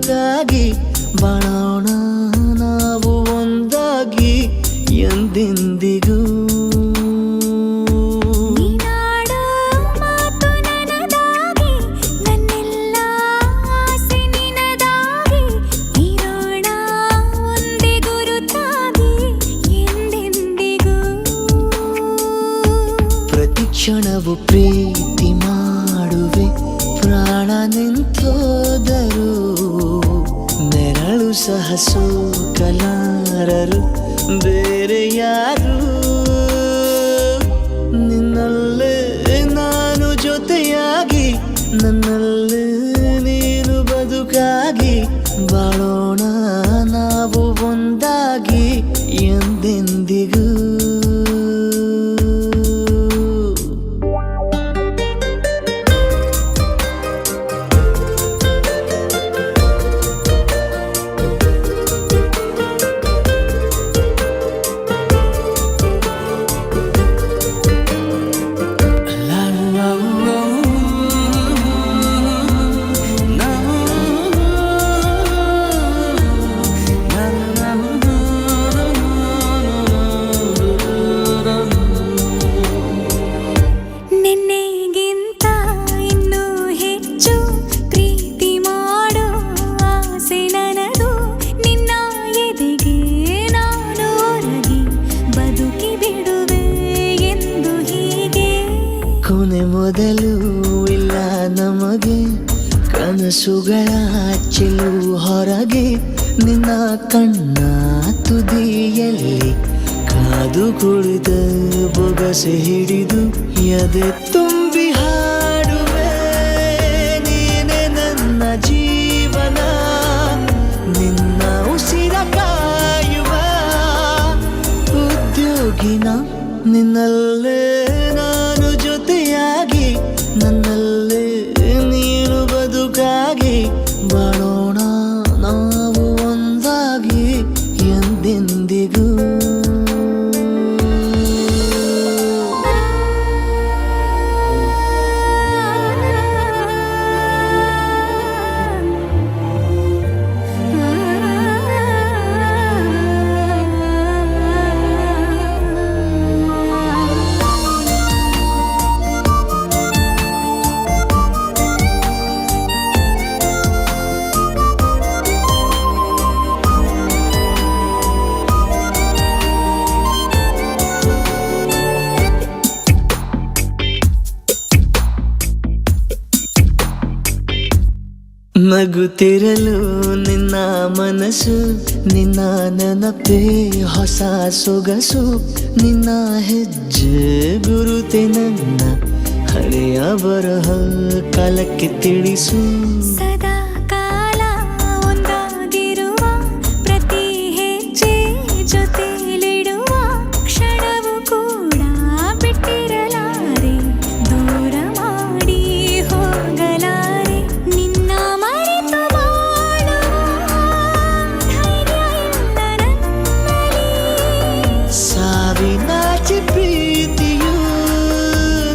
ಬದುಕಾಗಿ ಬಾಳೋಣ ನಾವು ಒಂದಾಗಿ ಎಂದೆಂದಿಗೂ. ನೀನಾಡೋ ಮಾತು ನನದಾಗಿ, ನನ್ನೆಲ್ಲ ಆಸೆ ನಿನದಾಗಿ, ಇರೋಣ ಒಂದೇ ಗುರುತಾಗಿ ಎಂದೆಂದಿಗೂ. ಪ್ರತಿ ಕ್ಷಣವು ಪ್ರೀತಿ ಮಾಡುವೆ, ಪ್ರಾಣ ನಿಂತೋದರು ನೆರಳು ಸಹ ಸೋಕಲಾರರು ಬೇರೆ ಯಾರು. ನಿನ್ನಲ್ಲೇ ನಾನು ಜೊತೆಯಾಗಿ, ನನ್ನಲ್ಲೇ ನೀನು ಬದುಕಾಗಿ ಬಾಳೋಣ ನಾವು ಒಂದಾಗಿ ಎಂದೆಂದಿಗೂ. ನಿನ್ನೆಗಿಂತ ಇನ್ನೂ ಹೆಚ್ಚು ಪ್ರೀತಿ ಮಾಡೋ ಆಸೆ ನನದು, ನಿನ್ನ ಎದೆಗೆ ನಾನು ಒರಗಿ ಬದುಕಿ ಬಿಡುವೆ ಎಂದು ಹೀಗೆ. ಕೊನೆ ಮೊದಲು ಇಲ್ಲ ನಮಗೆ, ಕನಸುಗಳ ಚೆಲು ಹೊರಗೆ ನಿನ್ನ ಕಣ್ಣ ತುದಿಯಲ್ಲಿ ಕಾದು ಕುಳಿತ ಬೊಗಸೆ ಹಿಡಿದು ಎದೆ ತುಂಬಿ ಹಾಡುವೆ. ನೀನೆ ನನ್ನ ಜೀವನ, ನಿನ್ನ ಉಸಿರ ಕಾಯುವ ಉದ್ಯೋಗಿನ. ನಿನ್ನಲ್ಲೇ ನಾನು ಜೊತೆಯಾಗಿ, ನನ್ನಲ್ಲೇ ನೀನು ಬದುಕಾಗಿ ಬಾಳೋಣ ನಾವು ಒಂದಾಗಿ ಎಂದೆಂದಿಗೂ. ನಗುತ್ತಿರಲು ನಿನ್ನ ಮನಸ್ಸು, ನಿನ್ನ ನೆನಪೇ ಹೊಸ ಸೊಗಸು, ನಿನ್ನ ಹೆಜ್ಜೆ ಗುರುತೆ ನನ್ನ ಹಳೆಯ ಬರಹ ಕಾಲಕ್ಕೆ ತಿಳಿಸು. ಸದಾ ಕಾಲ ಒಂದಾಗಿರುವ ಪ್ರತಿ ಹೆಜ್ಜೆ ಜೊತೆಲಿಡುವ ಕ್ಷಣವು ಕೂಡ ಬಿಟ್ಟಿರಲಾರೆ, ದೂರ ಮಾಡಿ ಹೋಗಲಾರೆ. ನಿನ್ನ ಮರೆತು ಬಾಳುವ ಧೈರ್ಯ ಇಲ್ಲ ನನ್ನಲ್ಲಿ. ಸಾವಿನಾಚೆ ಪ್ರೀತಿಯು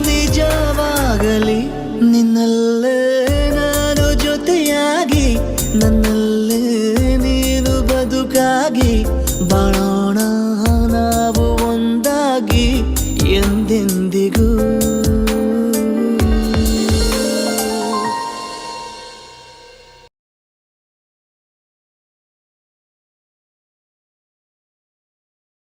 ನಿಜವಾಗಲಿ, ನಿನ್ನಲ್ಲೇ ನಾನು ಜೊತೆಯಾಗಿ, ನನ್ನಲ್ಲೇ ನೀನು ಬದುಕಾಗಿ ಬಾಳೋಣ ನಾವು ಒಂದಾಗಿ ಎಂದೆಂದಿಗೂ.